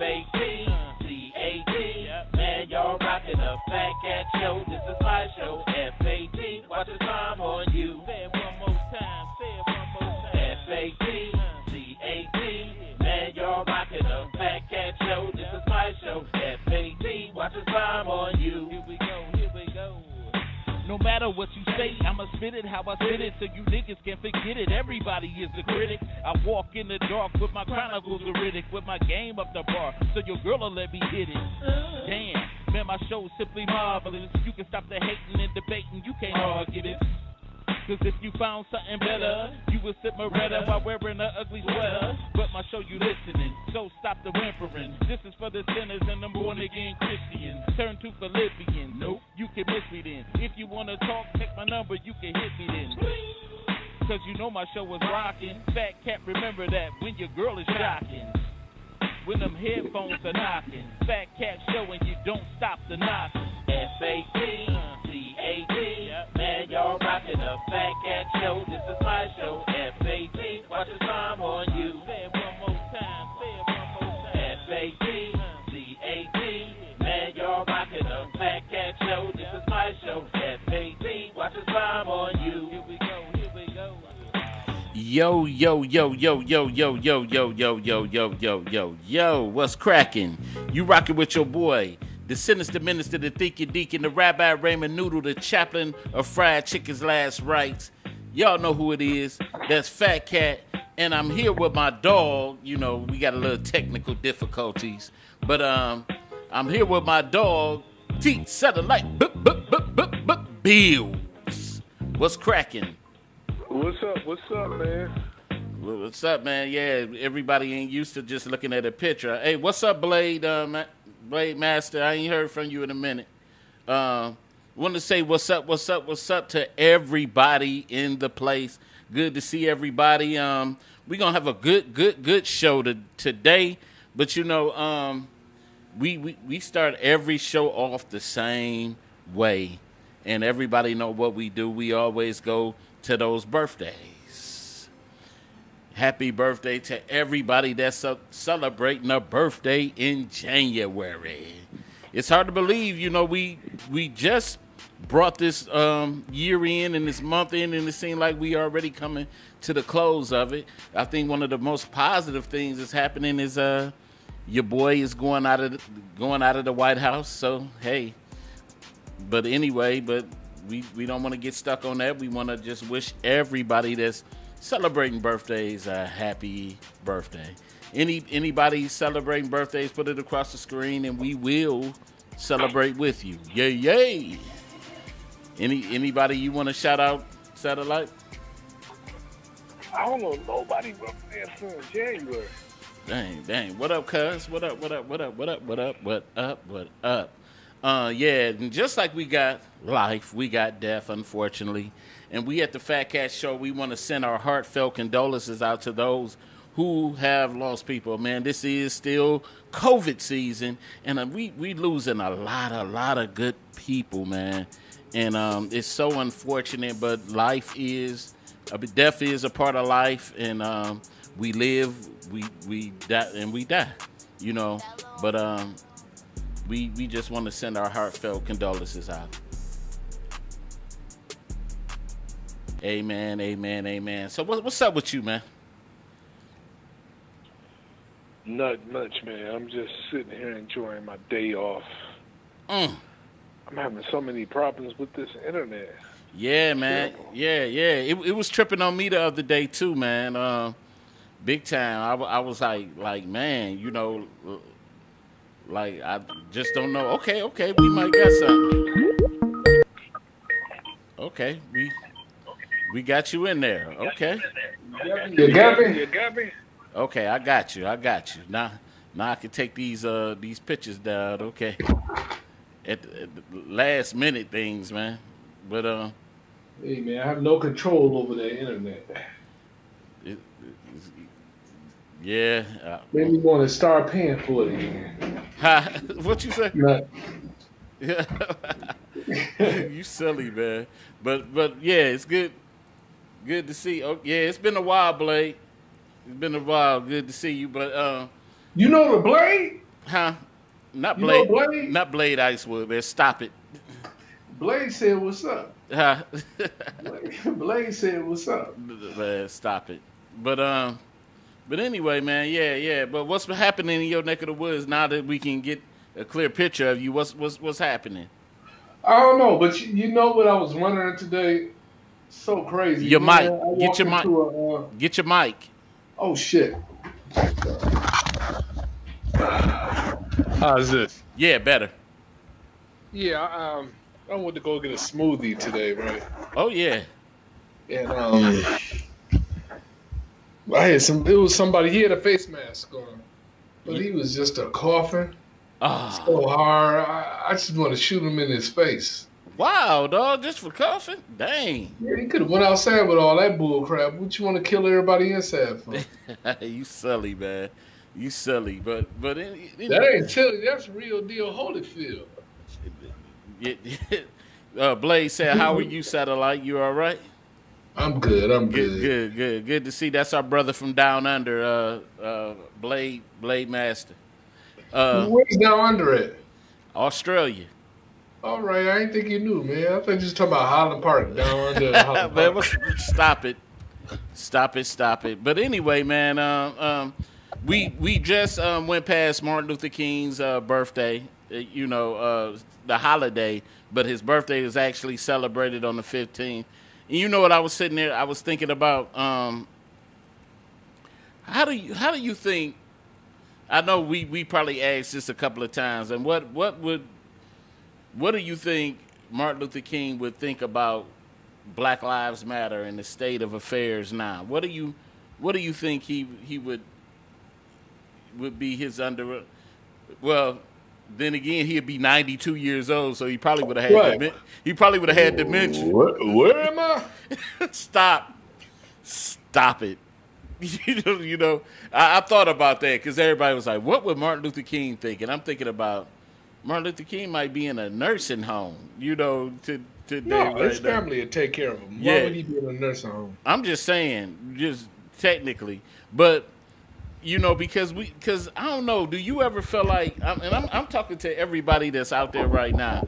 F-A-T-C-A-T. Man, y'all rocking a Fat Cat show. This is my show. F-A-T. Watch the time on you. Say it one more time. F-A-T-C-A-T. Man, y'all rocking a Fat Cat show. This is my show. F-A-T. Watch the time on you. Here we go. No matter what you say, I'ma spit it how I spit it so you niggas can forget it. Everybody is a critic. I walk in the dark with my chronicles acidic, with my game up the bar, so your girl will let me hit it. Damn, man, my show's simply marvelous. You can stop the hating and debating, you can't argue it. Cause if you found something better, you would sit Moretta while wearing an ugly sweater. But my show you listening, so stop the whimpering. This is for the sinners and the born again Christians. Turn to Philippians. Nope, you can miss me then. If you wanna talk, take my number, you can hit me then. Cause you know my show is rocking. Fat Cat, remember that when your girl is shocking. When them headphones are knocking. Fat Cat show and you don't stop the knocking. F-A-T-C-A-T. Man, y'all rocking a Fat Cat show. This is my show. F-A-T. Watch the time on you. Say it one more time. F-A-T-C-A-T. Man, y'all rocking a Fat Cat show. This is my show. F-A-T. Watch the time on you. Here we go. Yo, what's cracking? You rocking with your boy, the sinister minister, the thinking deacon, the Rabbi Raymond Noodle, the chaplain of fried chicken's last rites. Y'all know who it is. That's Fat Cat. And I'm here with my dog. You know, we got a little technical difficulties. But I'm here with my dog, T Satellite Bills. What's cracking? What's up, man? What's up, man? Yeah, everybody ain't used to just looking at a picture. Hey, what's up, Blade Master? I ain't heard from you in a minute. Want to say what's up to everybody in the place. Good to see everybody. We're going to have a good show today. But, you know, we start every show off the same way. And everybody know what we do. We always go to those birthdays. Happy birthday to everybody that's celebrating a birthday in January. It's hard to believe, you know, we just brought this year in and this month in, and it seemed like we already coming to the close of it. I think one of the most positive things that's happening is your boy is going out of the White House. So hey, but anyway, we don't want to get stuck on that. We want to just wish everybody that's celebrating birthdays a happy birthday. Anybody celebrating birthdays, put it across the screen, and we will celebrate with you. Yay! Anybody you want to shout out, Satellite? I don't know nobody birthday until January. Dang. What up, cuz? What up? Yeah, and just like we got life, we got death, unfortunately. And we at the Fat Cat Show, we want to send our heartfelt condolences out to those who have lost people. Man, this is still COVID season, and we losing a lot of good people, man. And it's so unfortunate, but death is a part of life, and we live, we die, and we die, you know. But we just want to send our heartfelt condolences out. Amen. So what's up with you, man? Not much, man. I'm just sitting here enjoying my day off. I'm having so many problems with this internet. Yeah, man. Yeah. It was tripping on me the other day too, man. Big time. I was like, man, you know, like I just don't know. Okay, we might got something. Okay, we got you in there. Okay. You got me? Okay, I got you. Now I can take these pictures down. Okay. At the last minute things, man. But hey, man, I have no control over the internet. Yeah. Maybe you want to start paying for it again. What you say? Right. You silly, man. But yeah, it's good to see. Oh, yeah, it's been a while, Blade. It's been a while. Good to see you. But you know the Blade? Huh? Not You Blade. know Blade? Not Blade Icewood, man. Stop it. Blade said, "What's up?" Huh? Blade said, "What's up?" Man, stop it. But anyway, man, yeah. But what's happening in your neck of the woods now that we can get a clear picture of you? What's happening? I don't know, but you know what I was wondering today? So crazy. Your man. mic. Get your mic. Get your mic. Oh shit. How's this? Yeah, better. Yeah, I went to go get a smoothie today, right? Oh yeah. And I had it was somebody, he had a face mask on, but he was just a coughing so hard. I just want to shoot him in his face. Wow, dog, just for coughing? Dang. Yeah, he could have went outside with all that bull crap. What you want to kill everybody inside for? You silly, man. You silly, but that ain't silly. That's real deal Holyfield. Blade said, "How are you, Satellite? You all right?" I'm good. I'm good. Good to see. That's our brother from down under, Blade Master. Where's down under it? Australia. All right, I didn't think you knew, man. I thought you was talking about Highland Park down under Highland Man, Park. Stop it. But anyway, man, we just went past Martin Luther King's birthday. The holiday, but his birthday is actually celebrated on the 15th. And you know what? I was sitting there, I was thinking about how do you think? I know we probably asked this a couple of times, and what do you think Martin Luther King would think about Black Lives Matter and the state of affairs now? What do you think he would be his under? Well, then again, he'd be 92 years old, so he probably would have had he probably would have had dementia. Where am I? Stop it. I thought about that because everybody was like, "What would Martin Luther King think?" And I'm thinking about Martin Luther King might be in a nursing home. Today. No, his family would take care of him. Why would he be in a nursing home? I'm just saying, just technically, but. Because I don't know. Do you ever feel like, I'm talking to everybody that's out there right now.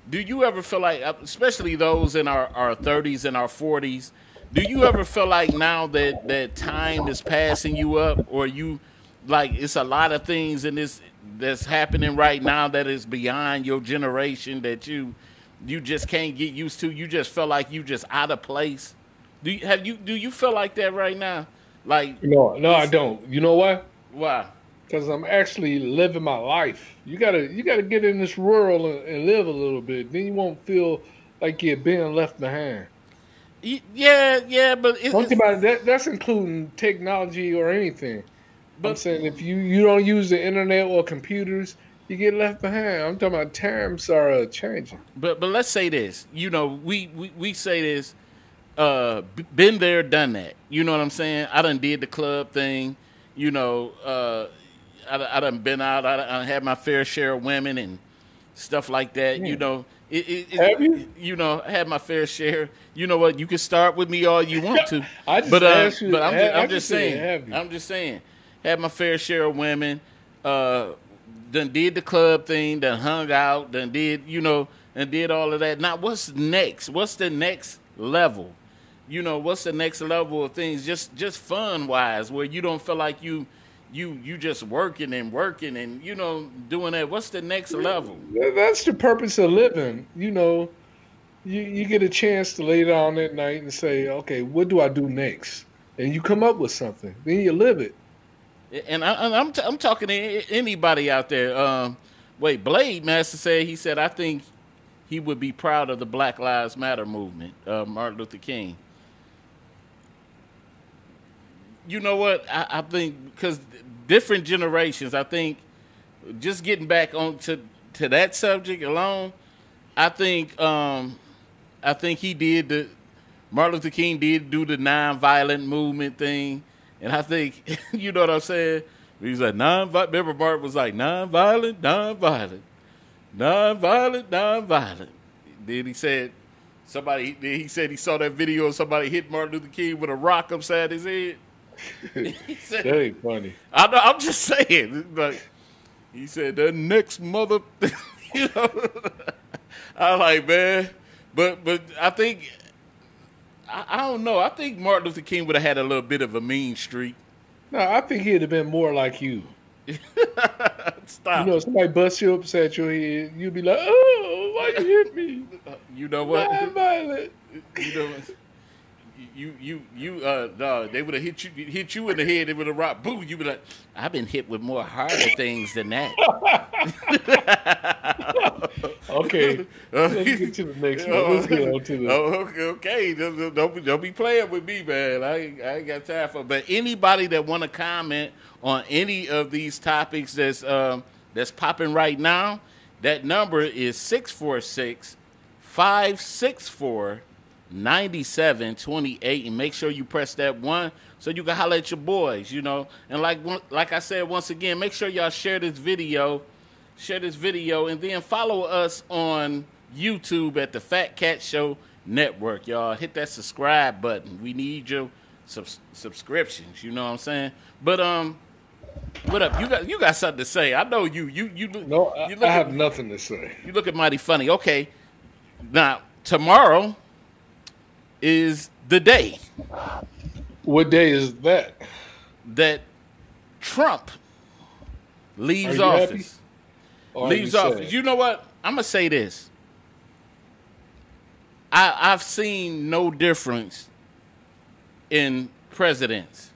Do you ever feel like, especially those in our 30s and our 40s, do you ever feel like now that time is passing you up, or you like it's a lot of things in this that's happening right now that is beyond your generation that you just can't get used to? You just feel like you just out of place. Do you feel like that right now? Like no, I don't. You know why? Why? Because I'm actually living my life. You gotta get in this world and live a little bit. Then you won't feel like you're being left behind. Yeah, but think about it. That's including technology or anything. But I'm saying if you don't use the internet or computers, you get left behind. I'm talking about times are changing. But let's say this. We say this. Been there, done that. You know what I'm saying? I done did the club thing. I done been out. I done had my fair share of women and stuff like that. Yeah. Have you? I had my fair share. You know what? You can start with me all you want to. asked you. But I'm just saying. I'm just saying. Had my fair share of women. Done did the club thing. Done hung out. Done did and did all of that. Now what's next? What's the next level? What's the next level of things, just fun-wise, where you don't feel like you just working and doing that? What's the next level? That's the purpose of living. You get a chance to lay down at night and say, okay, what do I do next? And you come up with something. Then you live it. And I'm talking to anybody out there. Blade Master said, I think he would be proud of the Black Lives Matter movement, Martin Luther King. You know what? I think because different generations, I think just getting back on to that subject alone, I think he did Martin Luther King did do the nonviolent movement thing. And I think, you know what I'm saying? He's like, remember Martin was like, nonviolent. Then he said, he saw that video of somebody hit Martin Luther King with a rock upside his head. He said, that ain't funny. I'm just saying. Like, He said the next mother. You know, I like, man, but I think I don't know. I think Martin Luther King would have had a little bit of a mean streak. No, I think he'd have been more like you. Stop. You know, somebody bust you upset your head, you'd be like, "Oh, why you hit me?" You know what? Violent. You know, no, they would have hit you in the head. They would have rocked, boo. You be like, I've been hit with more harder things than that. Okay, let's get to the next one. Let's get on to the. Okay. Don't be playing with me, man. I ain't got time for. But anybody that want to comment on any of these topics that's popping right now, that number is 646-564-9728, and make sure you press that one so you can holler at your boys, you know. And like I said once again, make sure y'all share this video, and then follow us on YouTube at the Fat Cat Show Network, y'all. Hit that subscribe button. We need your subscriptions. You know what I'm saying? But what up? You got something to say? I know you. No, I have nothing to say. You looking mighty funny. Okay, now tomorrow is the day. What day is that? That Trump leaves office. Leaves office. You know what? I'm gonna say this. I've seen no difference in presidents.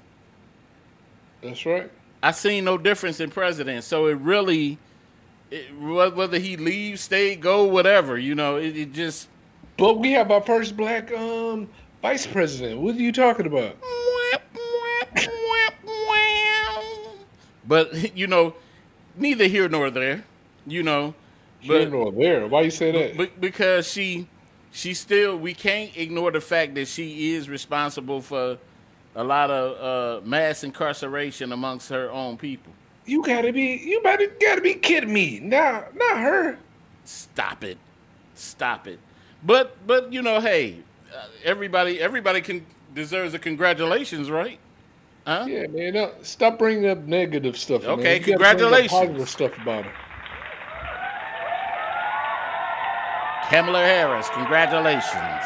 That's right. I've seen no difference in presidents. So it really, whether he leaves, stay, go, whatever, you know, it just. But we have our first black vice president. What are you talking about? But, you know, neither here nor there, you know. Here nor there. Why you say that? Because she still, we can't ignore the fact that she is responsible for a lot of mass incarceration amongst her own people. You gotta be kidding me. Not her. Stop it. But you know, hey, everybody deserves a congratulations, right? Huh? Yeah, man. Stop bringing up negative stuff. Okay, man. Congratulations. Positive stuff about her. Kamala Harris, congratulations.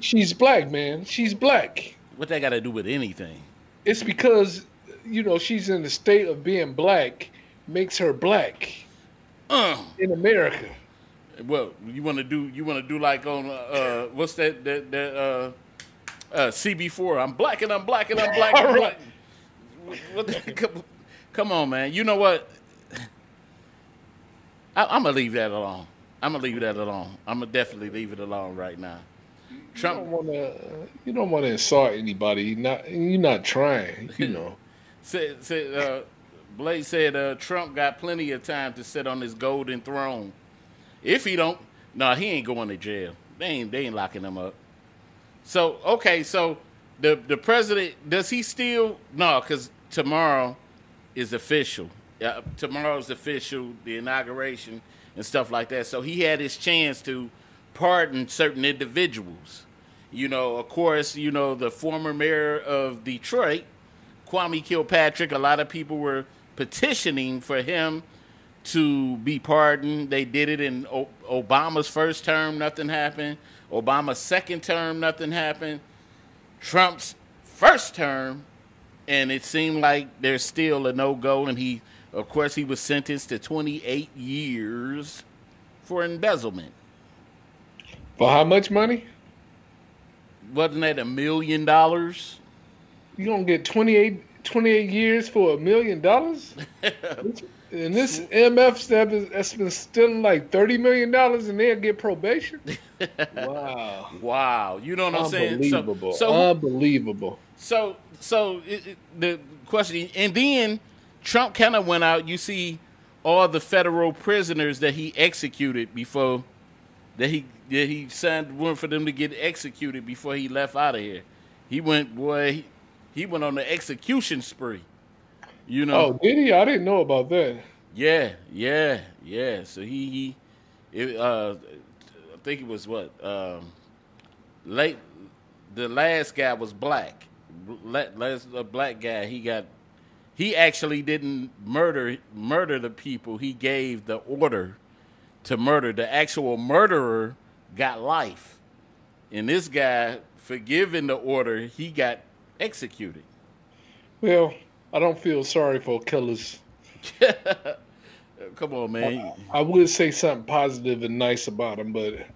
She's black, man. She's black. What that got to do with anything? It's because, you know, she's in the state of being black makes her black in America. Well, you want to do like on what's that CB4? I'm black and I'm black and I'm black. And black. Come on, man. You know what? I'm gonna leave that alone. I'm gonna definitely leave it alone right now. Trump, you don't want to insult anybody. You're not trying. You know. Blake said Trump got plenty of time to sit on his golden throne. If he don't, he ain't going to jail. They ain't locking him up. So okay, so the president, does he still? No, because tomorrow is official. Tomorrow's official, the inauguration and stuff like that. So he had his chance to pardon certain individuals. You know, of course, you know, the former mayor of Detroit, Kwame Kilpatrick, a lot of people were petitioning for him to be pardoned. They did it in Obama's first term, nothing happened. Obama's second term, nothing happened. Trump's first term, and it seemed like there's still a no-go, and he was sentenced to 28 years for embezzlement. For how much money? Wasn't that $1 million? You gonna get 28 years for $1 million? And this MF that's been stealing like $30 million, and they'll get probation. Wow! You know what I'm saying? Unbelievable! Unbelievable! So the question, and then Trump kind of went out. You see all the federal prisoners that he executed before that he signed one for them to get executed before he left out of here. He went on the execution spree. You know? Oh, did he? I didn't know about that. Yeah. So I think it was the last guy was black. A black guy. He got he actually didn't murder the people. He gave the order to murder. The actual murderer got life. And this guy, for giving the order, he got executed. Well, I don't feel sorry for killers. Come on, man. I would say something positive and nice about him, but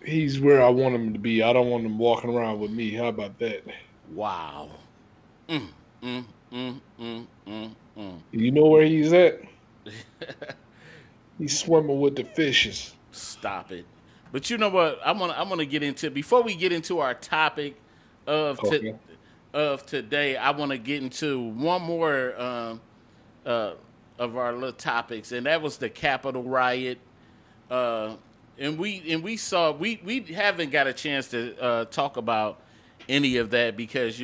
he's where I want him to be. I don't want him walking around with me. How about that? Wow. You know where he's at? He's swimming with the fishes. Stop it. But you know what? I'm gonna get into, before we get into our topic of today. I want to get into one more of our little topics, and that was the Capitol riot. And we saw we haven't got a chance to talk about any of that because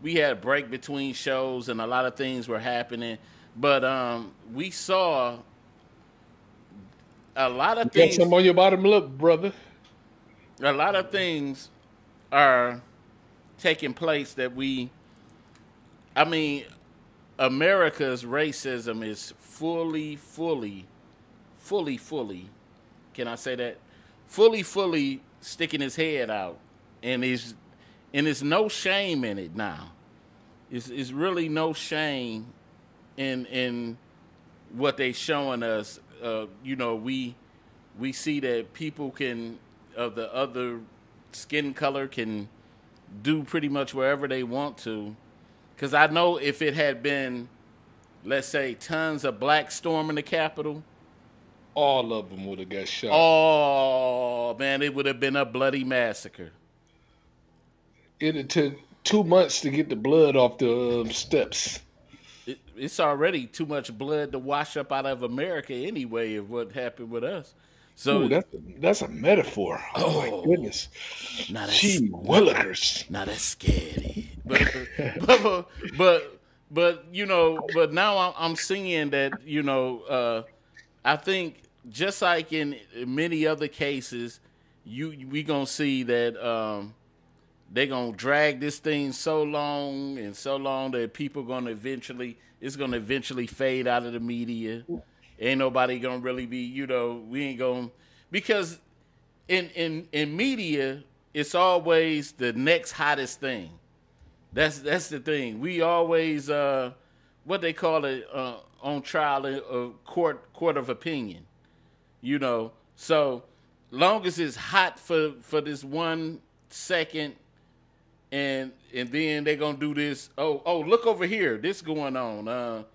we had a break between shows and a lot of things were happening. But we saw a lot of things. Got some on your bottom lip, brother. A lot of things are taking place that America's racism is fully, can I say that? Fully sticking his head out. And there's no shame in it now. It's really no shame in what they showing us. We see that people of the other skin color can do pretty much wherever they want to. Because I know if it had been, let's say, tons of blacks storming the Capitol, all of them would have got shot. Oh, man, it would have been a bloody massacre. It took 2 months to get the blood off the steps. It's already too much blood to wash up out of America anyway of what happened with us. So ooh, that's a metaphor. Oh my goodness. Gee willikers. Not as scary. But now I'm seeing that, I think just like in many other cases, we gonna see that they're gonna drag this thing so long that people it's gonna eventually fade out of the media. Ain't nobody gonna really be, we ain't gonna, because in media it's always the next hottest thing. That's the thing. We always what they call it on trial, court of opinion. So long as it's hot for this 1 second, and then they're gonna do this. Oh, look over here. This going on.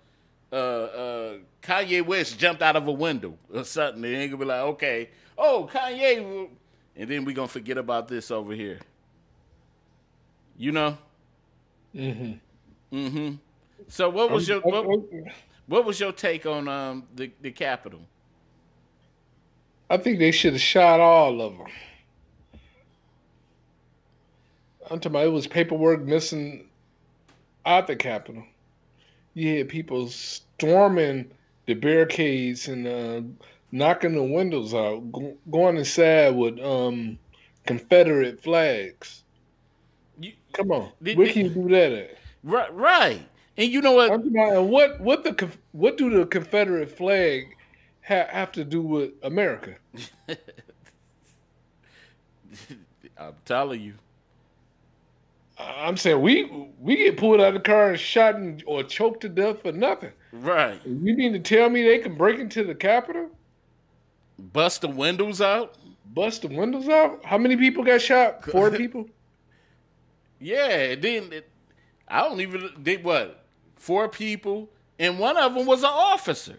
Kanye West jumped out of a window or something. They ain't gonna be like, okay, Kanye, and then we gonna forget about this over here. So what was your take on the Capitol? I think they should have shot all of them. I'm talking about it was paperwork missing at the Capitol. You had people storming the barricades and knocking the windows out, going inside with Confederate flags. Come on, where can you do that at? Right. And you know what? What do the Confederate flag have to do with America? I'm telling you. I'm saying we get pulled out of the car and shot or choked to death for nothing. Right. You mean to tell me they can break into the Capitol? Bust the windows out? Bust the windows out? How many people got shot? 4 people? Yeah, I don't even, did what? 4 people, and one of them was an officer.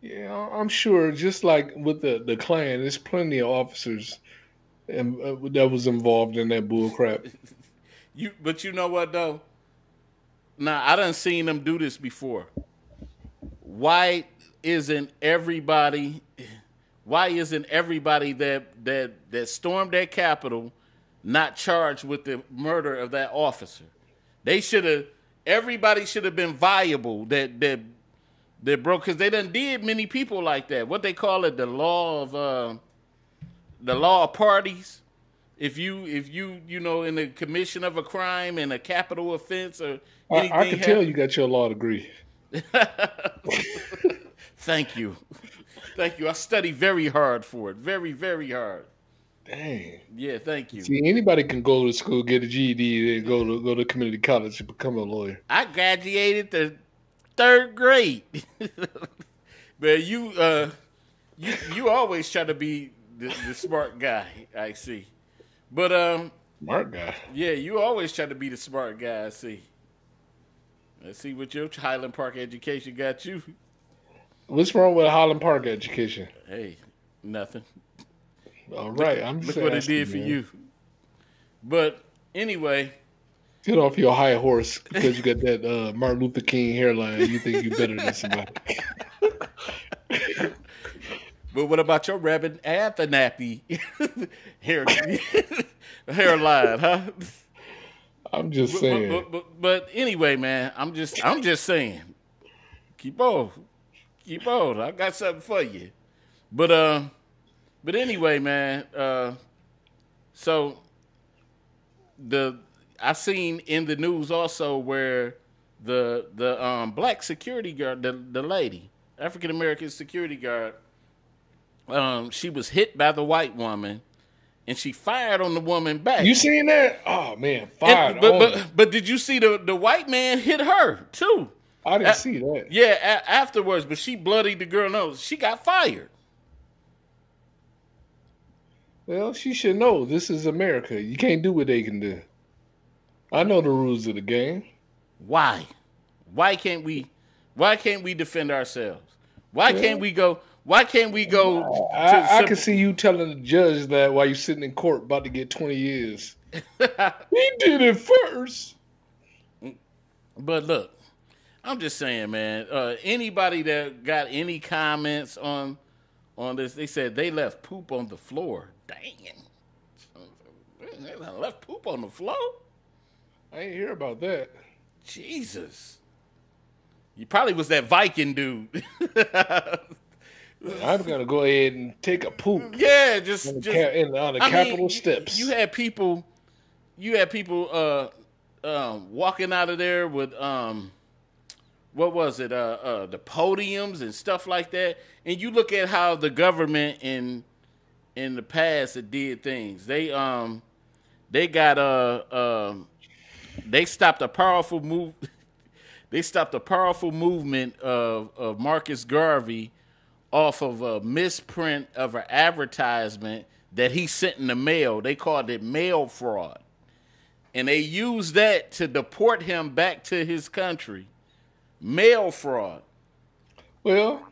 Yeah, I'm sure, just like with the Klan, there's plenty of officers that was involved in that bull crap. But you know what though? Now I done seen them do this before. Why isn't everybody that stormed that Capitol not charged with the murder of that officer? Everybody should have been viable that broke, because they done did many people like that. What they call it, the law of parties. if you in the commission of a crime and a capital offense or anything, I can tell you got your law degree. Thank you. I study very hard for it. Very, very hard. Dang. Yeah, thank you. See, anybody can go to school, get a GED, and go to community college and become a lawyer. I graduated the 3rd grade. But you always try to be the smart guy, I see. But smart guy. Yeah, you always try to be the smart guy, I see. Let's see what your Highland Park education got you. What's wrong with a Highland Park education? Hey, nothing. All right, look what it did for you. But anyway, get off your high horse because you got that Martin Luther King hairline. You think you're better than somebody. But what about your Reverend Anthony hairline, huh? I'm just saying. But anyway, man, I'm just saying. Keep on. I got something for you. But anyway, man. So I seen in the news also where the black security guard, the lady, African American security guard, she was hit by the white woman, and she fired on the woman back. You seen that? Oh man, fired. But did you see the white man hit her too? I didn't see that. Yeah, afterwards, but she bloodied the girl nose. She got fired. Well, she should know this is America. You can't do what they can do. I know the rules of the game. Why? Why can't we defend ourselves? Why can't we go? Why can't we go? I can see you telling the judge that while you're sitting in court about to get 20 years. He did it first. But look, I'm just saying, man. Anybody that got any comments on this, they said they left poop on the floor. Dang. They left poop on the floor? I ain't hear about that. Jesus. You probably was that Viking dude. I'm gonna go ahead and take a poop. Yeah, just on the Capitol steps. You had people walking out of there with what was it? The podiums and stuff like that. And you look at how the government in the past it did things. They stopped a powerful move. They stopped a powerful movement of Marcus Garvey off of a misprint of an advertisement that he sent in the mail. They called it mail fraud. And they used that to deport him back to his country. Mail fraud. Well,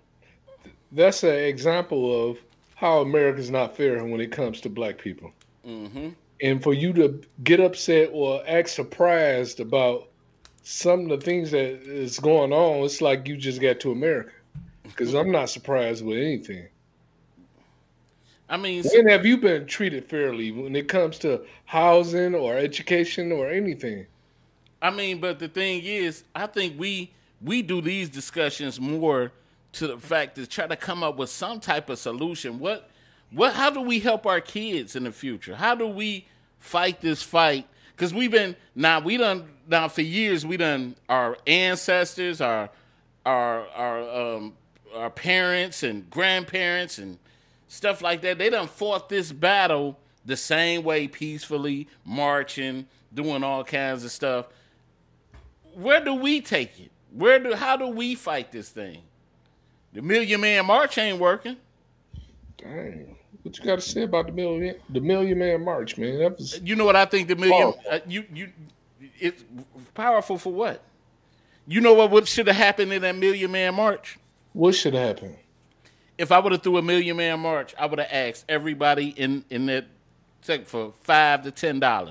that's an example of how America's not fair when it comes to black people. Mm-hmm. And for you to get upset or act surprised about some of the things that is going on, it's like you just got to America. Because I'm not surprised with anything. I mean, when have you been treated fairly when it comes to housing or education or anything? I mean, but the thing is, I think we do these discussions more to the fact to try to come up with some type of solution. How do we help our kids in the future? How do we fight this fight? Because for years our ancestors, our parents and grandparents and stuff like that, they done fought this battle the same way, peacefully, marching, doing all kinds of stuff. Where do we take it? How do we fight this thing? The Million Man March ain't working. Dang. What you got to say about the Million Man March, man? That was you know what I think the Million it's powerful for what? You know what should have happened in that Million Man March? What should have happened? If I would have threw a Million Man March, I would have asked everybody in that sector for $5 to $10,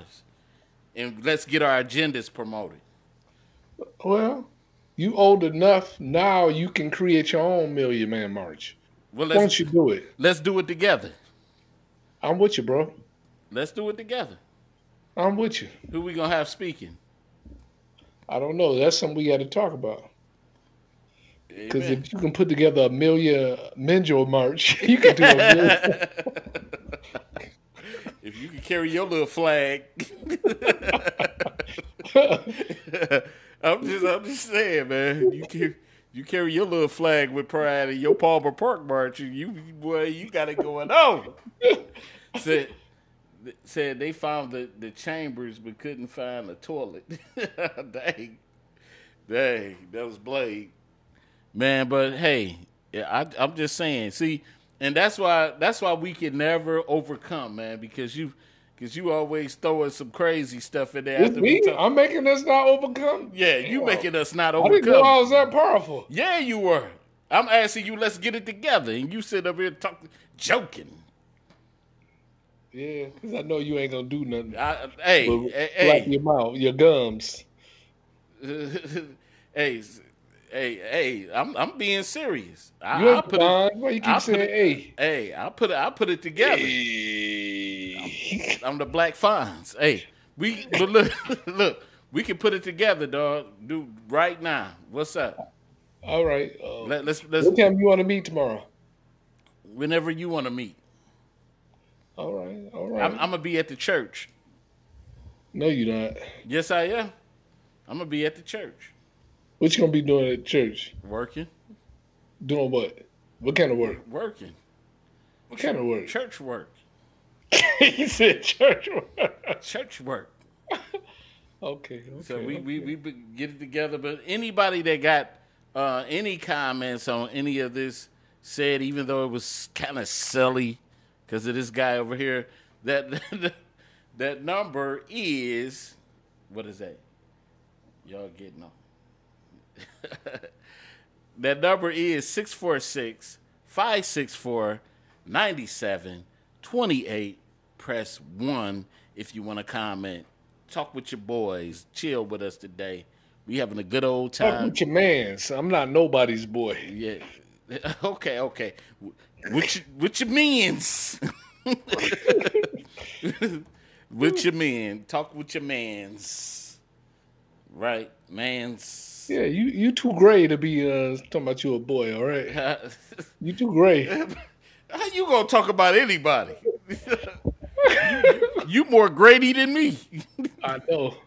and let's get our agendas promoted. Well, you old enough now. You can create your own Million Man March. Well, why don't you do it? Let's do it together. I'm with you, bro. Let's do it together. I'm with you. Who we gonna have speaking? I don't know. That's something we got to talk about. Because if you can put together a Million Menjo March, you can do a million. If if you can carry your little flag, I'm just saying, man. You carry your little flag with pride in your Palmer Park march. You got it going on. Said they found the chambers but couldn't find the toilet. Dang, that was Blade, man. But hey, I'm just saying. See, and that's why we can never overcome, man. Because you always throwing some crazy stuff in there. It's me. I'm making us not overcome. Yeah, you making us not I overcome. didn't know I was that powerful. Yeah, you were. I'm asking you, let's get it together, and you sit up here joking. Yeah, because I know you ain't gonna do nothing. Hey, your mouth, your gums. hey, I'm being serious. Why you keep saying hey? Hey, I put it together. Hey. I'm the Black Fonz. Hey, but look, we can put it together, dog. Do right now. What's up? All right. Let's. What time you want to meet tomorrow? Whenever you want to meet. All right. I'm gonna be at the church. No, you're not. Yes, I am. I'm gonna be at the church. What you gonna be doing at church? Working. Doing what? What kind of work? Working. What kind of work? Church work. He said church work. Church work. Okay. So we get it together. But anybody that got any comments on any of this said, even though it was kind of silly because of this guy over here, that number is, what is that? Y'all getting on. That number is 646-564-9728. Press 1 if you want to comment. Talk with your boys. Chill with us today. We having a good old time. Talk with your mans. I'm not nobody's boy. Yeah. Okay. With your mans. With your men. Talk with your mans. Right? Mans. Yeah, you too gray to be talking about you a boy, all right? You too gray. How you gonna talk about anybody? you more Grady than me. I know.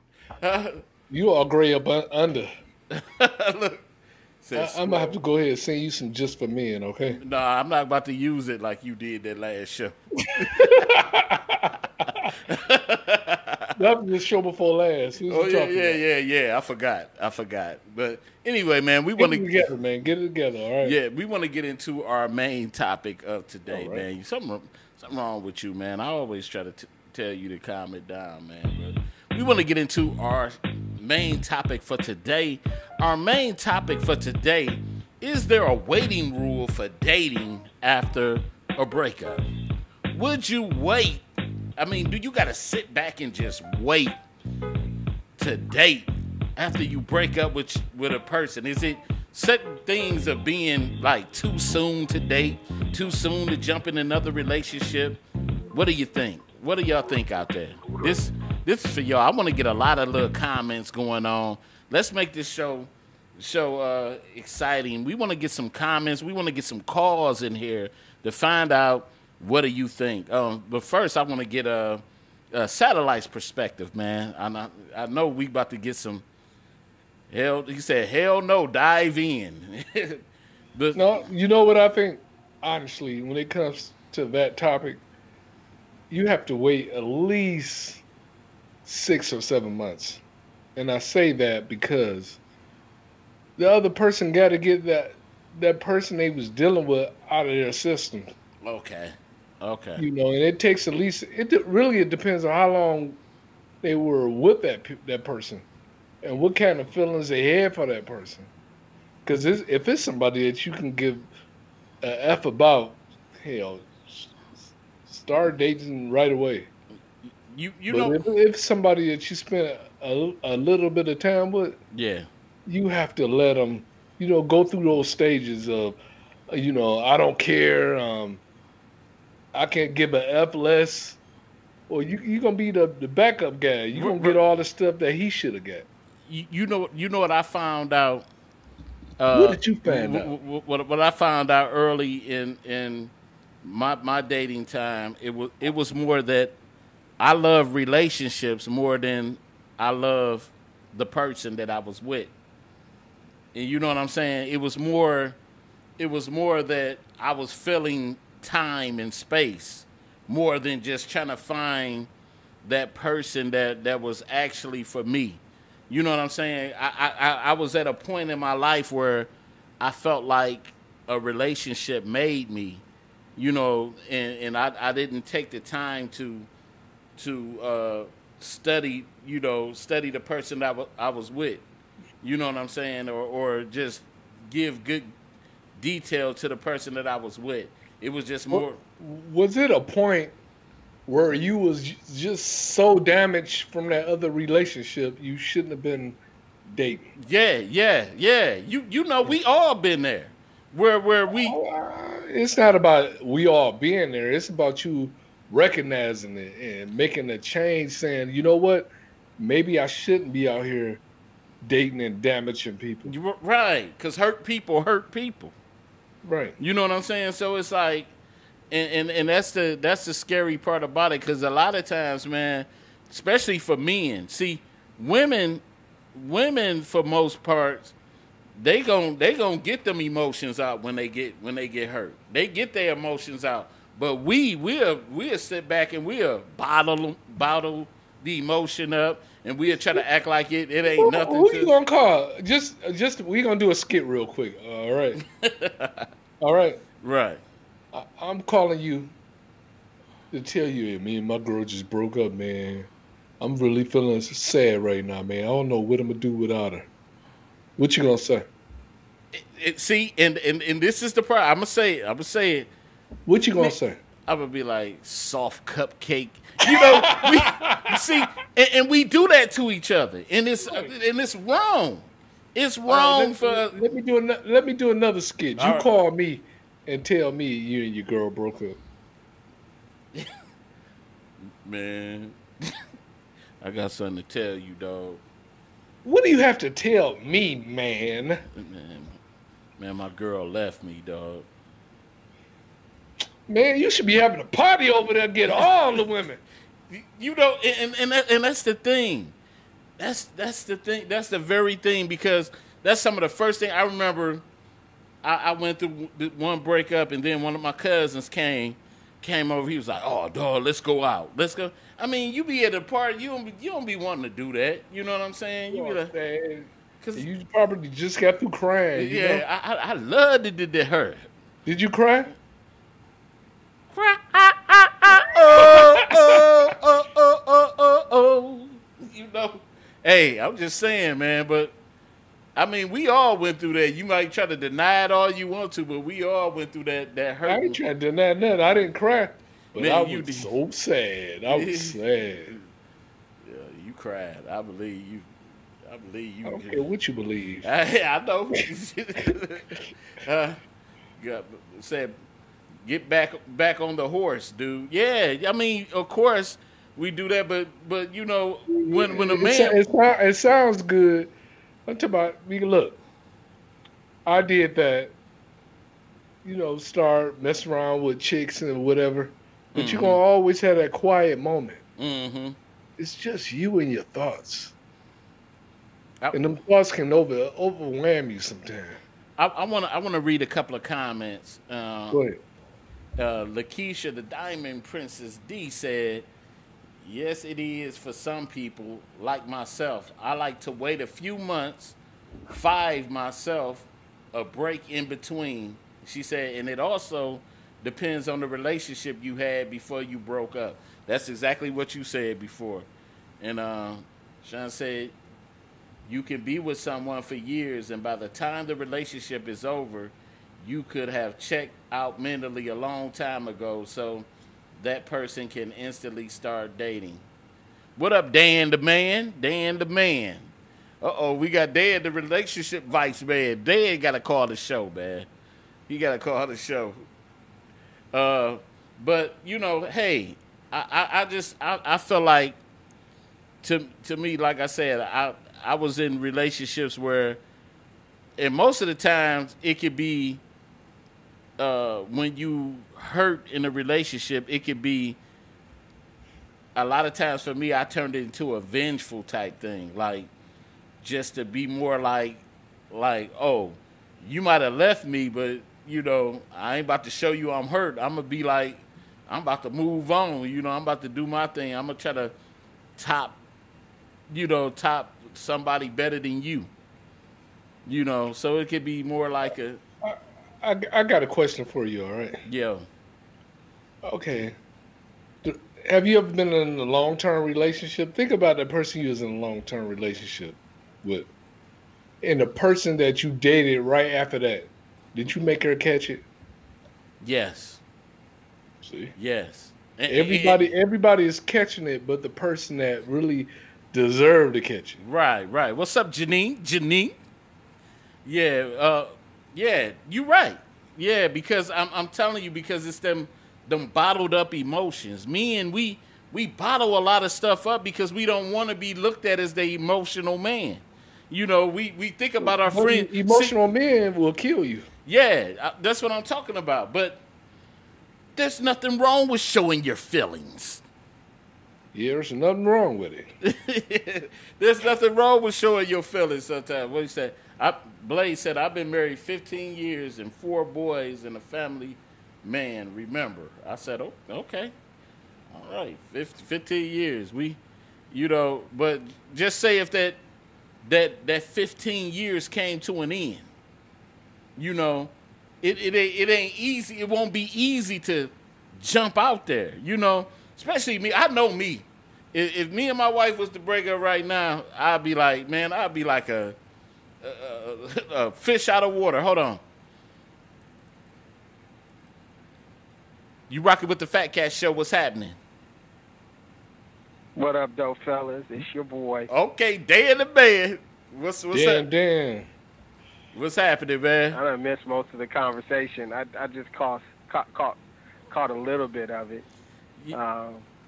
You are gray up under. Look, I'm gonna have to go ahead and send you some Just for Men, okay? Nah, I'm not about to use it like you did that last show. That was the show before last. Yeah. I forgot. But anyway, man, we want to get it together, man. Get it together, all right? Yeah, we want to get into our main topic of today, right. man. Something wrong with you, man. I always try to tell you to calm it down, man. But we want to get into our main topic for today. Our main topic for today is there a waiting rule for dating after a breakup? Would you wait? I mean, do you got to sit back and just wait to date after you break up with a person? Is it certain things of being like too soon to date, too soon to jump in another relationship? What do you think? What do y'all think out there? This is for y'all. I want to get a lot of little comments going on. Let's make this show exciting. We want to get some comments. We want to get some calls in here to find out what do you think. But first, I want to get a satellite's perspective, man. I know we about to get some hell. He said, "Hell no, dive in." But no, you know what I think. Honestly, when it comes to that topic, you have to wait at least 6 or 7 months. And I say that because the other person got to get that person they was dealing with out of their system. Okay. You know, and it takes at least, it depends on how long they were with that person and what kind of feelings they had for that person. Because if it's somebody that you can give an F about, hell, start dating right away. You know, if somebody that you spent a little bit of time with, yeah, you have to let them, go through those stages of, I don't care. I can't give an F less, or you're gonna be the backup guy. You're gonna get all the stuff that he should have got. You know what I found out. What did you find out? What I found out early in my dating time, it was more that I love relationships more than I love the person that I was with. And you know what I'm saying? It was more that I was filling time and space more than just trying to find that person that was actually for me. You know what I'm saying? I was at a point in my life where I felt like a relationship made me, you know, and I didn't take the time to study the person that I was with. You know what I'm saying? Or just give good detail to the person that I was with. It was just more. Was it a point where you was just so damaged from that other relationship you shouldn't have been dating? Yeah. You know, we all been there. Where we. It's not about we all being there. It's about you recognizing it and making a change, saying, you know what, maybe I shouldn't be out here dating and damaging people. Right, because hurt people hurt people. Right. You know what I'm saying? So it's like, and that's the scary part about it, because a lot of times, man, especially for men, see, women for most parts, they gon' get them emotions out when they get hurt. They get their emotions out. But we'll sit back and we'll bottle the emotion up, and we'll try to act like it ain't nothing. Who you gonna call? Just we gonna do a skit real quick. All right. All right. Right. I'm calling you to tell you, me and my girl just broke up, man. I'm really feeling sad right now, man. I don't know what I'm gonna do without her. What you gonna say? See, and this is the part. I'm gonna say it. What you gonna say? I'm gonna be like, soft cupcake. You know, we see, and we do that to each other, and it's wrong. It's wrong for. Let me do another skit. You call me and tell me you and your girl broke up. Man, I got something to tell you, dog. What do you have to tell me, man? Man, my girl left me, dog. Man, you should be having a party over there, get all the women. You know, and that's the thing. That's the thing. That's the very thing, because that's some of the first thing I remember. I went through one breakup, and then one of my cousins came over. He was like, "Oh, dog, let's go out. Let's go." I mean, you be at a party, you don't be wanting to do that. You know what I'm saying? You be like, because you probably just got through crying. Yeah, you know? I love to did that hurt. Did you cry? Oh. You know, hey, I'm just saying, man. But I mean, we all went through that. You might try to deny it all you want to, but we all went through that hurt. I ain't trying to deny nothing. I didn't cry, but man, I was so sad. I was sad. Yeah, you cried. I believe you. I don't care what you believe. I know. Said, get back on the horse, dude. Yeah, I mean, of course we do that, but you know, when a man, it sounds good. I'm talking about. Look, I did that. You know, start messing around with chicks and whatever, but you're gonna always have that quiet moment. Mm-hmm. It's just you and your thoughts. And them thoughts can overwhelm you sometimes. I want to read a couple of comments. Go ahead. Lakeisha, the Diamond Princess D, said, "Yes, it is for some people, like myself. I like to wait a few months, 5 myself, a break in between." She said, and it also depends on the relationship you had before you broke up. That's exactly what you said before. And Sean said, you can be with someone for years, and by the time the relationship is over, you could have checked out mentally a long time ago, so that person can instantly start dating. What up, Dan the man? Dan the man. Uh-oh, we got Dan the relationship vice man. Dan got to call the show, man. He got to call the show. But, you know, hey, I feel like, to me, like I said, I was in relationships where, and most of the times it could be when you hurt in a relationship, it could be a lot of times for me, I turned it into a vengeful type thing, like just to be more like, oh, you might have left me, but you know, I ain't about to show you I'm hurt. I'm gonna be like, I'm about to move on. You know, I'm about to do my thing. I'm gonna try to top somebody better than you. You know, so it could be more like a, I got a question for you. All right. yeah. Okay. Have you ever been in a long-term relationship? Think about the person you was in a long-term relationship with, and the person that you dated right after that. Did you make her catch it? Yes. See, Yes. everybody is catching it, but the person that really deserved to catch it. Right. What's up, Janine? Yeah, yeah, you right. Yeah, because I'm telling you, because it's them bottled up emotions. We bottle a lot of stuff up because we don't want to be looked at as the emotional man. You know, we think about our friends. Emotional men will kill you. Yeah, that's what I'm talking about. But there's nothing wrong with showing your feelings. Yeah, there's nothing wrong with it. There's nothing wrong with showing your feelings sometimes. What he said? Blaze said, I've been married 15 years and 4 boys and a family man, remember. I said, oh, okay. All right, 15 years. But just say if that 15 years came to an end, you know, it ain't easy. It won't be easy to jump out there, you know, especially me. I know me. If me and my wife was to break up right now, I'd be like, man, I'd be like a fish out of water. Hold on. You rocking with the Fat Cat Show. What's happening? What up, though, fellas? It's your boy. Okay, day in the bed. What's up? Dan. What's happening, man? I done missed most of the conversation. I just caught a little bit of it.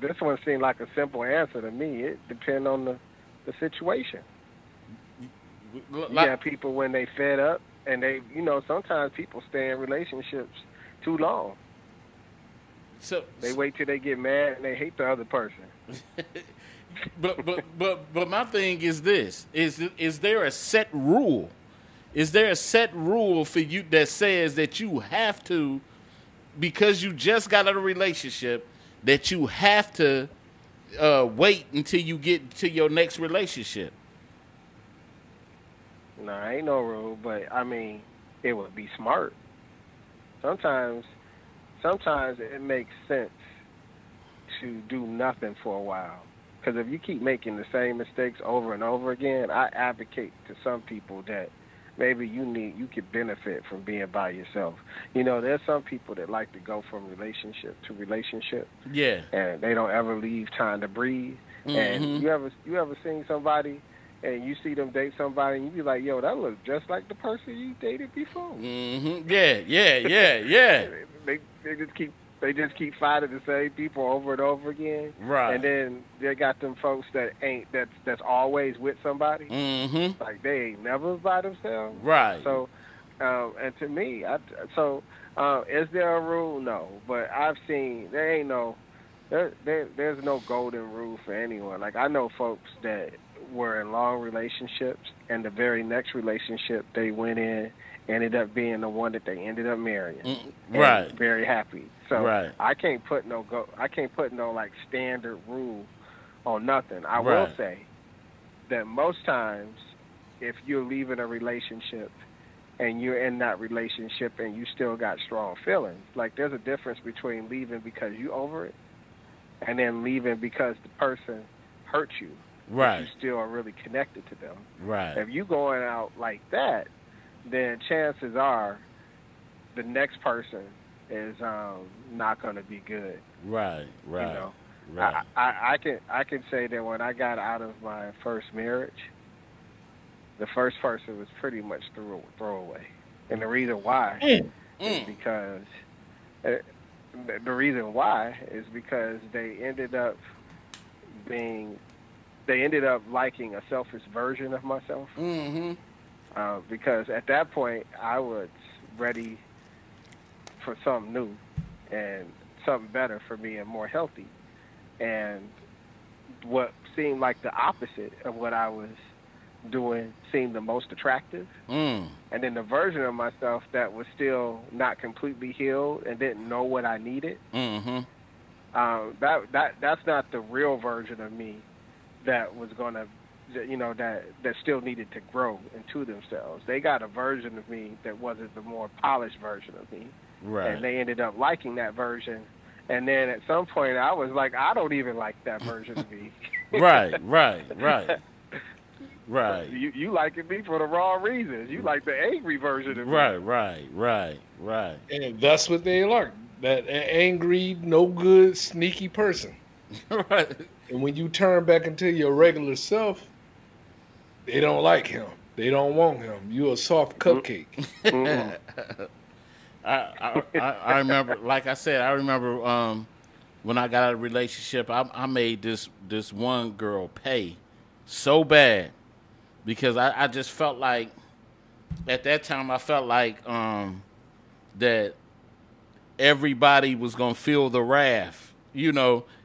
This one seemed like a simple answer to me. It depends on the situation. You got people when they fed up, and they, you know, sometimes people stay in relationships too long. So they wait till they get mad and they hate the other person. but my thing is this: is there a set rule? Is there a set rule for you that says that you have to, because you just got out of a relationship, that you have to wait until you get to your next relationship? No, ain't no rule, but I mean, it would be smart. Sometimes it makes sense to do nothing for a while. Because if you keep making the same mistakes over and over again, I advocate to some people that maybe you could benefit from being by yourself. You know, there's some people that like to go from relationship to relationship. Yeah. And they don't ever leave time to breathe. Mm-hmm. And you ever seen somebody and you see them date somebody and you be like, yo, that looks just like the person you dated before. Mm-hmm. Yeah. They just keep finding the same people over and over again. Right. And then they got them folks that's always with somebody. Mm-hmm. Like they ain't never by themselves. Right. So, and to me, is there a rule? No. But I've seen there's no golden rule for anyone. Like I know folks that were in long relationships, and the very next relationship they went in ended up being the one that they ended up marrying. Right. Very happy. So right. I can't put no like standard rule on nothing. I will say that most times if you're leaving a relationship and you're in that relationship and you still got strong feelings, like there's a difference between leaving because you over it and then leaving because the person hurt you. Right. You still are really connected to them. Right. If you going out like that, then chances are the next person is not going to be good. Right. You know? Right. I can say that when I got out of my first marriage, the first person was pretty much throwaway. And the reason why is because they ended up liking a selfish version of myself. Mm-hmm. Because at that point, I was ready for something new and something better for me and more healthy. And what seemed like the opposite of what I was doing seemed the most attractive. And then the version of myself that was still not completely healed and didn't know what I needed. That's not the real version of me that was gonna, that still needed to grow into themselves. They got a version of me that wasn't the more polished version of me, Right. and they ended up liking that version. And then at some point, I was like, I don't even like that version of me. Right. You liking me for the wrong reasons. You like the angry version of me. Right. And that's what they like. That angry, no good, sneaky person. Right. And when you turn back into your regular self, they don't like him. They don't want him. You a soft cupcake. I remember, like I said, when I got out of a relationship, I made this one girl pay so bad because I just felt like at that time I felt like that everybody was gonna feel the wrath.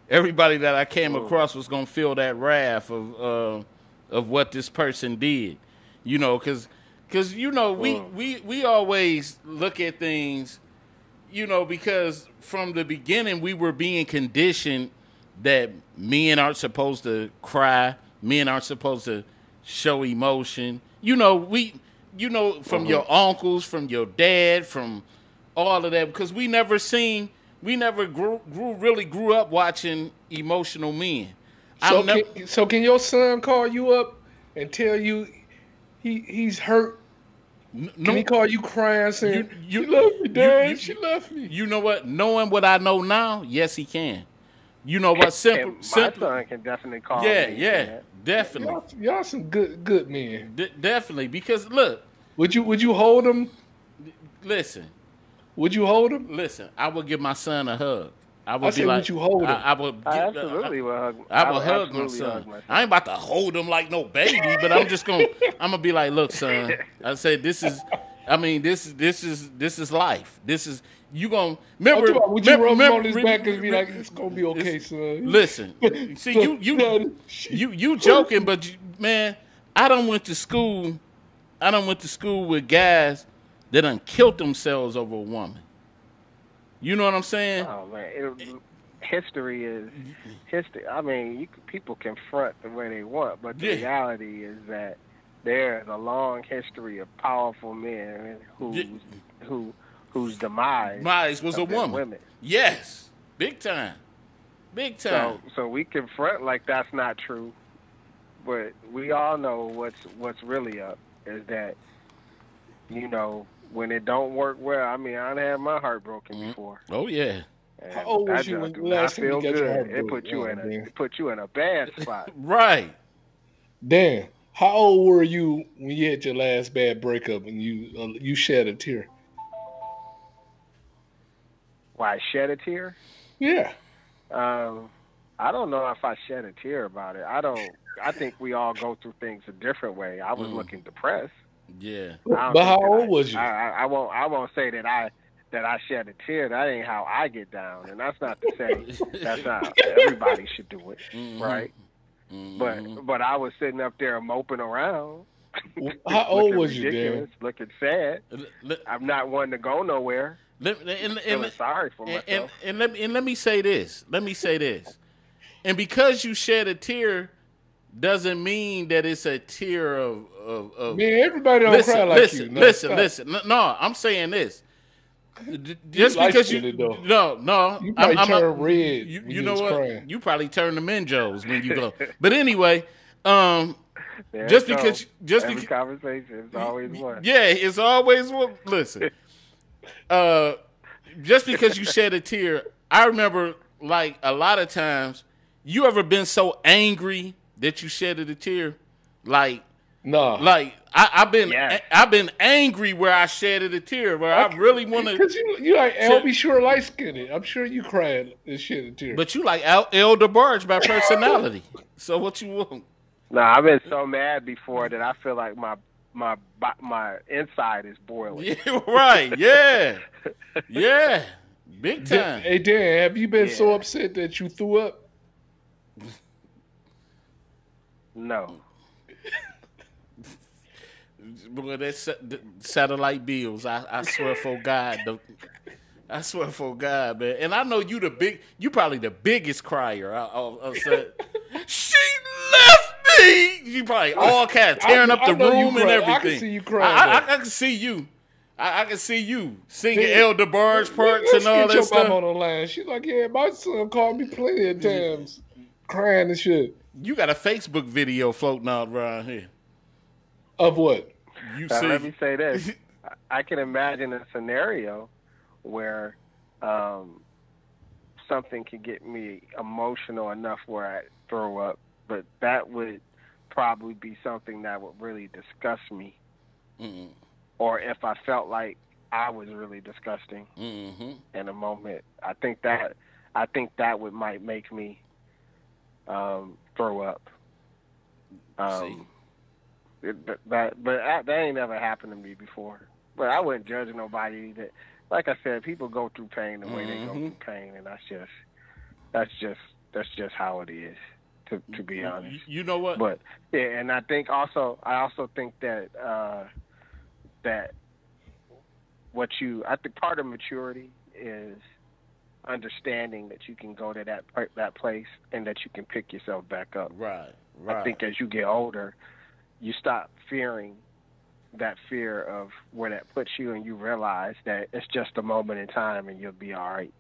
Everybody that I came across was gonna feel that wrath of what this person did. Because we always look at things, because from the beginning we were being conditioned that men aren't supposed to cry, men aren't supposed to show emotion. From your uncles, from your dad, from all of that, because we never grew up watching emotional men. So can your son call you up and tell you he's hurt? Can he call you crying saying, you love me, Dad, she left me? You know what? Knowing what I know now, yes, he can. You know what? Simple. My son can definitely call me. Yeah, definitely. Y'all some good men. Definitely, because look. Would you hold him? Listen. Would you hold him? Listen, I would give my son a hug. I would you hold him? I would. I absolutely would hug. I would hug my son. I ain't about to hold him like no baby, but I'm gonna be like, look, son. I said, this is life. This is you gonna remember. Would you rub him on his back and be like, it's gonna be okay, son? Listen, see you joking, but man, I done went to school with guys that done killed themselves over a woman. You know what I'm saying? Oh man, history is history. I mean, people can front the way they want, but the reality is that there is a long history of powerful men whose demise was a woman. Women. Yes, big time. So we confront like that's not true, but we all know what's really up is that when it don't work well. I mean, I done had my heart broken before. Oh yeah. And how old was you when the last time you got your heart broken? It put you in a bad spot. Right. Dan, how old were you when you had your last bad breakup and you shed a tear? Why I shed a tear? Yeah. I don't know if I shed a tear about it. I think we all go through things a different way. I was looking depressed. Yeah. But how old was you? I won't say that I shed a tear. That ain't how I get down, and that's not to say that's not everybody should do it, right? But I was sitting up there moping around. How old was you, Dan? Looking sad. I'm not wanting to go nowhere. Feeling sorry for myself. And let me say this. And because you shed a tear, doesn't mean that it's a tear of man, everybody don't cry like you. Listen. No, I'm saying this. Just because you you probably turn red. You know what? Crying. You probably turn the Menjos when you go. But anyway, every conversation is always one. Yeah, it's always one. Listen, just because you shed a tear, I remember like a lot of times. You ever been so angry that you shedded a tear? Like, no. Like I've been angry where I shedded a tear where I really want to. Because you like Albie Shore light skinned. I'm sure you cried and shed a tear. But you like El DeBarge by personality. So what you want? No, I've been so mad before that I feel like my inside is boiling. Yeah, right? Yeah, yeah, big time. Hey Dan, have you been so upset that you threw up? No. Boy, that's the satellite bills. I swear for God. I swear for God, man. And I know you probably the biggest crier. She left me. You probably all cats tearing up the room and everything. I can see you crying. I can see you. I can see you singing El DeBarge parts and all that your stuff. mom on the line. She's like, yeah, my son called me plenty of times, crying and shit. You got a Facebook video floating out around here. Of what? You see? Let me say this. I can imagine a scenario where something could get me emotional enough where I throw up, but that would probably be something that would really disgust me. Mm-mm. Or if I felt like I was really disgusting in a moment, I think that might make me throw up. That ain't never happened to me before. But I wouldn't judge nobody. That, like I said, people go through pain the way they go through pain, and that's just how it is. To be honest, you know what? But yeah, and I also think that I think part of maturity is understanding that you can go to that place and that you can pick yourself back up. Right. I think as you get older, you stop fearing that fear of where that puts you, and you realize that it's just a moment in time and you'll be all right.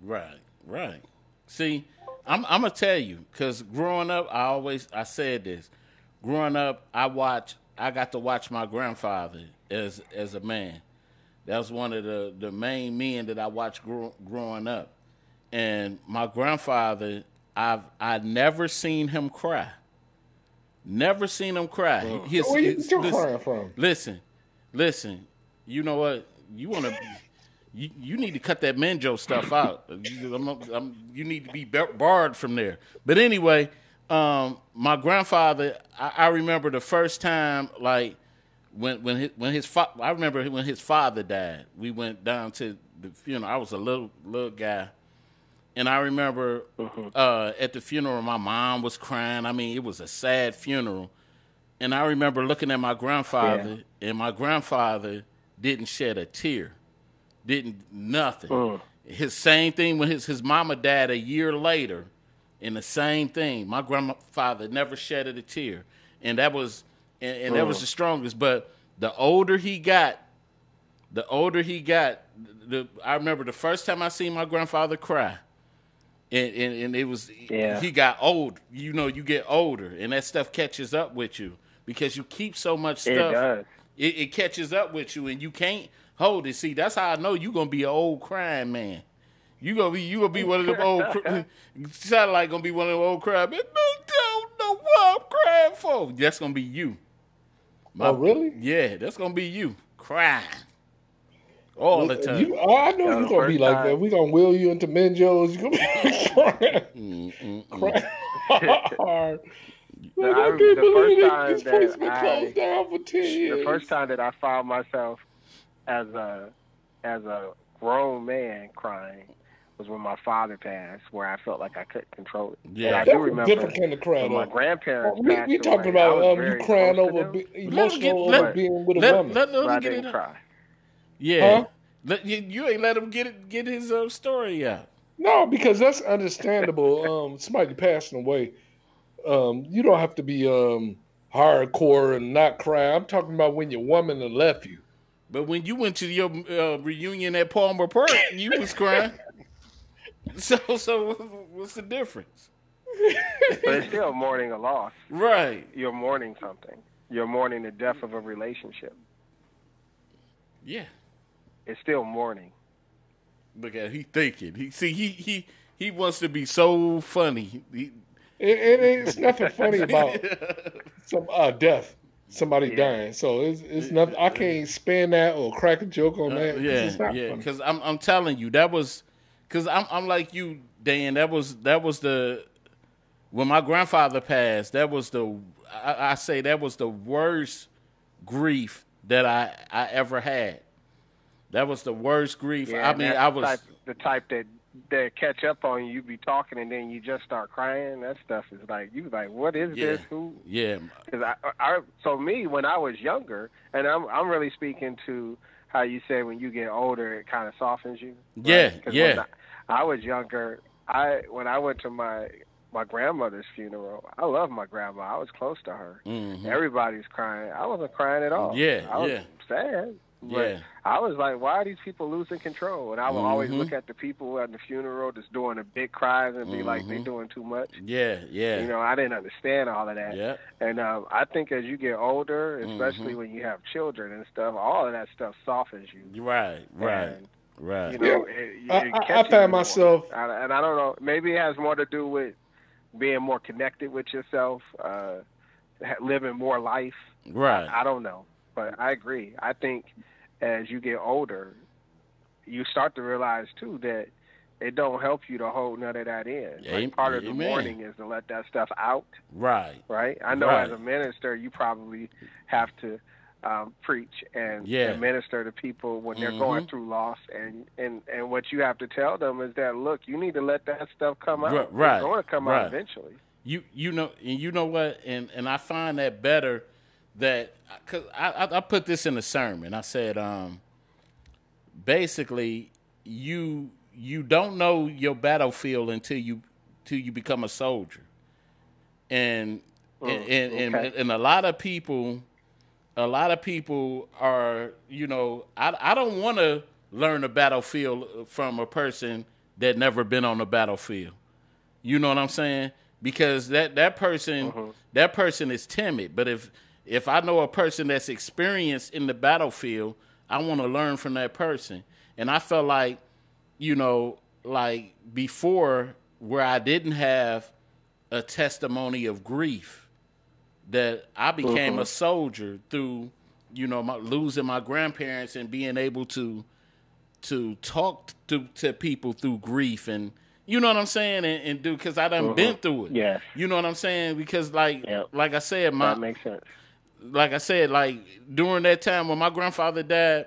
Right. See, I'm gonna tell you, because growing up, I said this. Growing up, I got to watch my grandfather as a man. That was one of the main men that I watched growing up. And my grandfather, I never seen him cry. Never seen him cry. Where you still crying from? Listen. You know what? You want to? You need to cut that Menjo stuff out. You need to be barred from there. But anyway, my grandfather. I remember the first time, like when his father died. We went down to the funeral. I was a little guy. And I remember at the funeral, my mom was crying. I mean, it was a sad funeral. And I remember looking at my grandfather, and my grandfather didn't shed a tear. Nothing. His same thing when his mama died a year later, and the same thing. My grandfather never shedded a tear. And that was that was the strongest. But the older he got, I remember the first time I seen my grandfather cry. And it was he got old. You know, you get older, and that stuff catches up with you because you keep so much stuff. It does. It catches up with you, and you can't hold it. See, that's how I know you're gonna be an old crying man. You gonna be one of them old. Sound like gonna be one of them old crying men. I don't know what I'm crying for. That's gonna be you. Oh, really? Yeah, that's gonna be you crying. All the time. I know you're going to be like that. We're going to wheel you into Menjo's. You're going to be crying hard. The first time that I found myself as a grown man crying was when my father passed, where I felt like I couldn't control it. Yeah, and I that's do remember a different kind of cry. My grandparents passed we talking about you crying over emotional over being with a woman. Let him I get didn't it cry. Yeah. Huh? You ain't let him get his story out. No, because that's understandable. Somebody passing away. You don't have to be hardcore and not cry. I'm talking about when your woman had left you. But when you went to your reunion at Palmer Park, you was crying. So what's the difference? But it's still mourning a loss. Right. You're mourning something. You're mourning the death of a relationship. Yeah. It's still mourning. Look at he thinking. He wants to be so funny. It's nothing funny about some death, somebody dying. So it's nothing. I can't spin that or crack a joke on that. Yeah. Because I'm telling you, that was because I'm like you, Dan. That was the when my grandfather passed. That was I say that was the worst grief that I ever had. That was the worst grief. Yeah, I mean, I was the type that they catch up on you. You be talking and then you just start crying. That stuff is like what is this? Who? Yeah. Because so me when I was younger, and I'm really speaking to how you say when you get older it kind of softens you. Right? Yeah. When I was younger, when I went to my grandmother's funeral, I love my grandma. I was close to her. Mm-hmm. Everybody was crying. I wasn't crying at all. Yeah. I was sad. But I was like, why are these people losing control? And I would always look at the people at the funeral just doing the big cries and be like, they're doing too much. Yeah. You know, I didn't understand all of that. Yeah. And I think as you get older, especially when you have children and stuff, all of that stuff softens you. Right. And, right. You know, I find myself, and I don't know, maybe it has more to do with being more connected with yourself, living more life. Right. I don't know, but I agree. I think as you get older, you start to realize too that it don't help you to hold none of that in. Like part of the mourning is to let that stuff out. Right. I know as a minister, you probably have to preach and minister to people when they're going through loss, and what you have to tell them is that, look, you need to let that stuff come out. Right. It's going to come out eventually. You know what, and I find that better. That because I put this in a sermon. I said, basically, you don't know your battlefield until you become a soldier, and a lot of people are, you know, I don't want to learn the battlefield from a person that never been on the battlefield. You know what I'm saying? Because that person is timid, but if I know a person that's experienced in the battlefield, I want to learn from that person. And I felt like, you know, like before, where I didn't have a testimony of grief, that I became a soldier through, you know, losing my grandparents and being able to talk to people through grief, and you know what I'm saying, and do, because I done been through it. Yeah. You know what I'm saying? Because like I said, that makes sense. Like I said, like during that time when my grandfather died,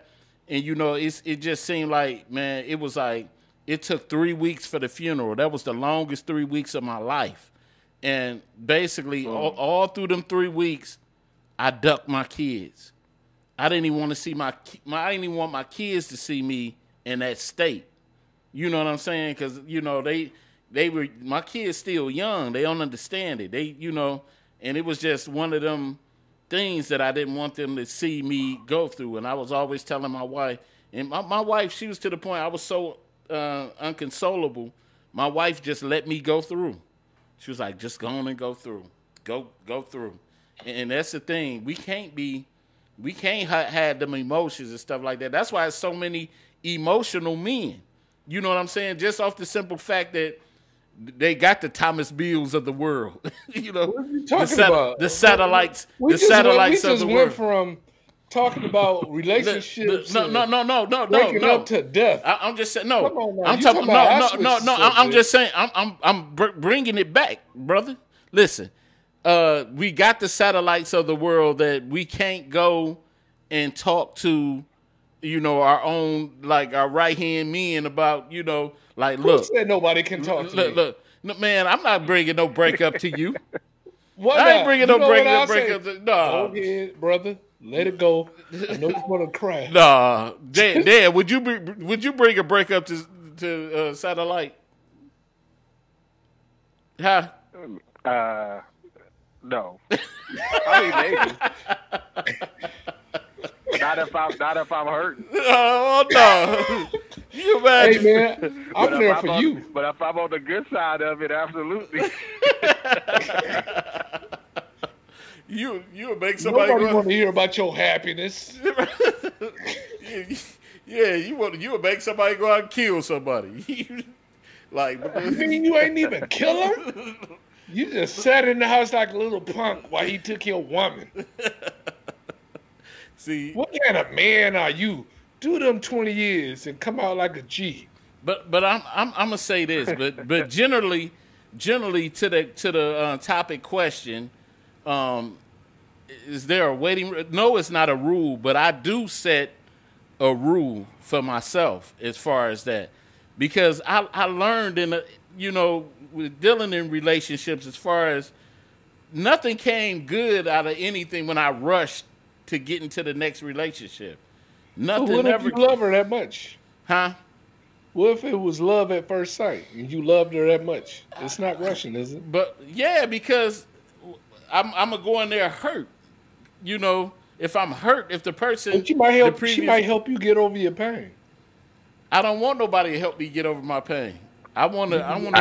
and you know, it just seemed like, man, it was like it took 3 weeks for the funeral. That was the longest 3 weeks of my life, and basically all through them 3 weeks, I ducked my kids. I didn't even want to see I didn't even want my kids to see me in that state. You know what I'm saying? Because you know they were, my kids still young. They don't understand it. They, you know, and it was just one of them things that I didn't want them to see me go through. And I was always telling my wife, and my wife, she was to the point I was so unconsolable. My wife just let me go through. She was like, just go on and go through. Go through. And that's the thing. We can't have them emotions and stuff like that. That's why there's so many emotional men. You know what I'm saying? Just off the simple fact that they got the Thomas Bills of the world. You know, what are you talking about? The satellites. We of the world. We just went from talking about relationships. No. Breaking up to death. I'm just saying. No, come on, I'm talking. No. I'm just saying. I'm bringing it back, brother. Listen, we got the satellites of the world that we can't go and talk to. You know, our own, like our right hand men about, you know, like, look. Who said nobody can talk to me? Look, man, I'm not bringing no breakup to you. What I ain't bringing no breakup to no. Go ahead, brother. Let it go. I know you're gonna cry. Nah, Dad, would you bring a breakup to Satellite? Huh? No. I mean, maybe. Not if I'm hurting. Oh no! You imagine? Hey man, I'm there for you. But if I'm on the good side of it, absolutely. you would make somebody. Nobody want to hear about your happiness. Yeah, you would make somebody go out and kill somebody. Like, I mean, you ain't even kill her. You just sat in the house like a little punk while he took your woman. See, what kind of man are you? Do them 20 years and come out like a G. But I'm gonna say this, but generally to the topic question, is there a waiting? No, it's not a rule, but I do set a rule for myself as far as that. because I learned with dealing in relationships as far as nothing came good out of anything when I rushed to get into the next relationship. Nothing. What never. if you love her that much? Huh? What if it was love at first sight and you loved her that much? It's not rushing, is it? But yeah, because I'm gonna go in there hurt. If I'm hurt, if the person, but she might help you get over your pain. I don't want nobody to help me get over my pain. I want to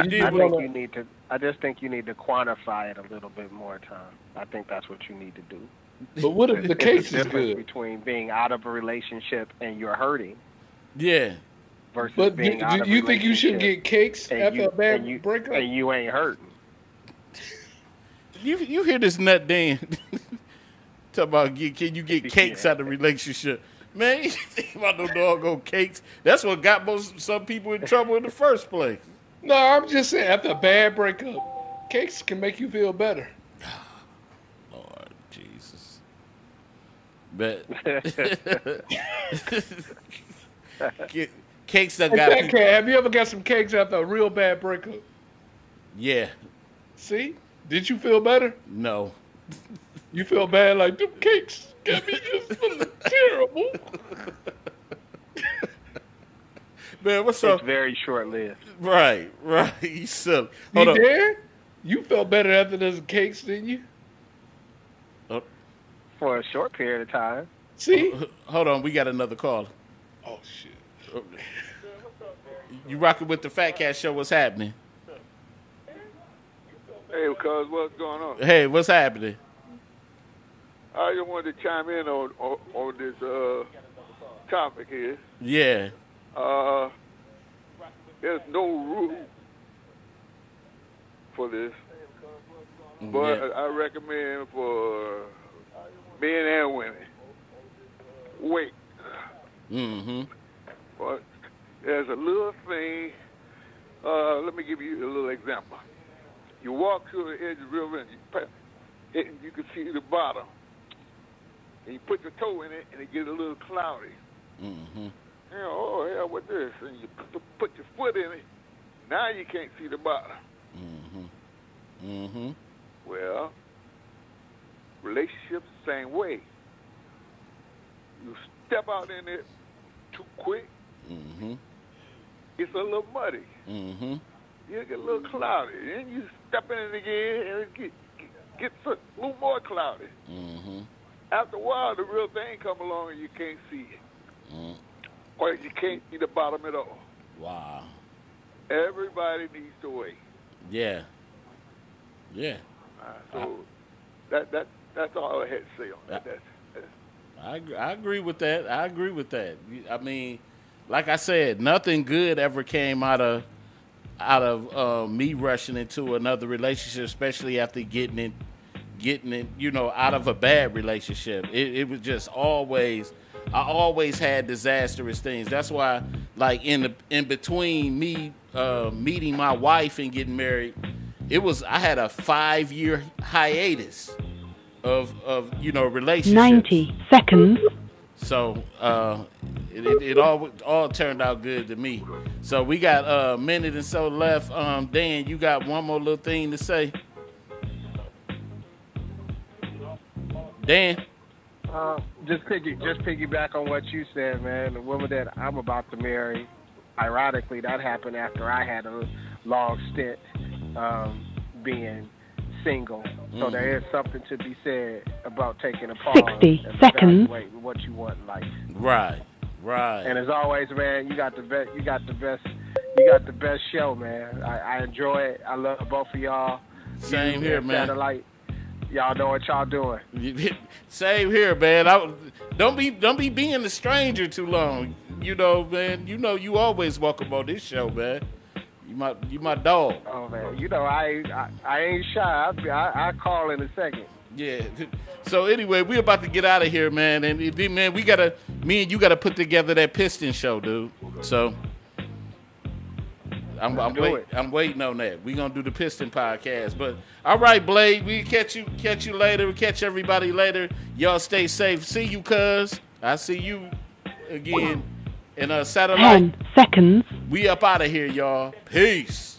deal with it. I just think you need to quantify it a little bit more, Tom. I think that's what you need to do. But what if the case is good? Between being out of a relationship and you're hurting. Yeah. Versus being out of a relationship. You think you should get cakes after a bad breakup? And you ain't hurting. You hear this nut Dan talk about can you get cakes out of a relationship? Man, you think about no doggone cakes. That's what got some people in trouble in the first place. No, I'm just saying after a bad breakup, cakes can make you feel better. Lord Jesus. But cakes that got people. Have you ever got some cakes after a real bad breakup? Yeah. See? Did you feel better? No. You feel bad like them cakes got me just feeling terrible. Man, what's up? It's very short-lived. Right. You silly. You did? You felt better after those cakes, didn't you? For a short period of time. See? Hold on, we got another caller. Oh, shit. You rocking with the Fat Cat Show? What's happening? Hey, cuz, what's going on? Hey, what's happening? I just wanted to chime in on this topic here. Yeah. There's no rule for this, but I recommend for men and women, wait. Mm-hmm. But there's a little thing. Let me give you a little example. You walk to the edge of the river and you can see the bottom. And you put your toe in it and it gets a little cloudy. Mm-hmm. Oh, hell, what this? And you put your foot in it. Now you can't see the bottom. Mm-hmm. Mm-hmm. Well, relationships, same way. You step out in it too quick, mm-hmm. it's a little muddy. Mm-hmm. You get a little cloudy. Then you step in it again, and it gets a little more cloudy. Mm-hmm. After a while, the real thing come along, and you can't see it. Mm. Or you can't see the bottom at all. Wow. Everybody needs to wait. Yeah. Yeah. So that's all I had to say on that. I agree with that. I mean, like I said, nothing good ever came out of me rushing into another relationship, especially after getting it, out of a bad relationship. It was just I always had disastrous things. That's why, like in between me meeting my wife and getting married, I had a 5-year hiatus of relationships. 90 seconds. So it all turned out good to me. So we got a minute and so left. Dan, you got one more little thing to say? Dan? Just piggyback on what you said, man. The woman that I'm about to marry, ironically, that happened after I had a long stint being single. So there is something to be said about taking a pause 60 and seconds. evaluating what you want in life. Right. And as always, man, you got the best show, man. I enjoy it. I love both of y'all. Same here, man. Satellite. Y'all know what y'all doing. Same here, man. Don't be being a stranger too long. Man. You always welcome on this show, man. You my dog. Oh man, I ain't shy. I call in a second. Yeah. So anyway, we about to get out of here, man. And man, me and you gotta put together that Piston show, dude. So I'm waiting on that. We gonna do the Piston podcast. But all right, Blade, we catch you later. We catch everybody later. Y'all stay safe. See you, cuz. I see you again. And satellite. 10 seconds. We up out of here, y'all. Peace.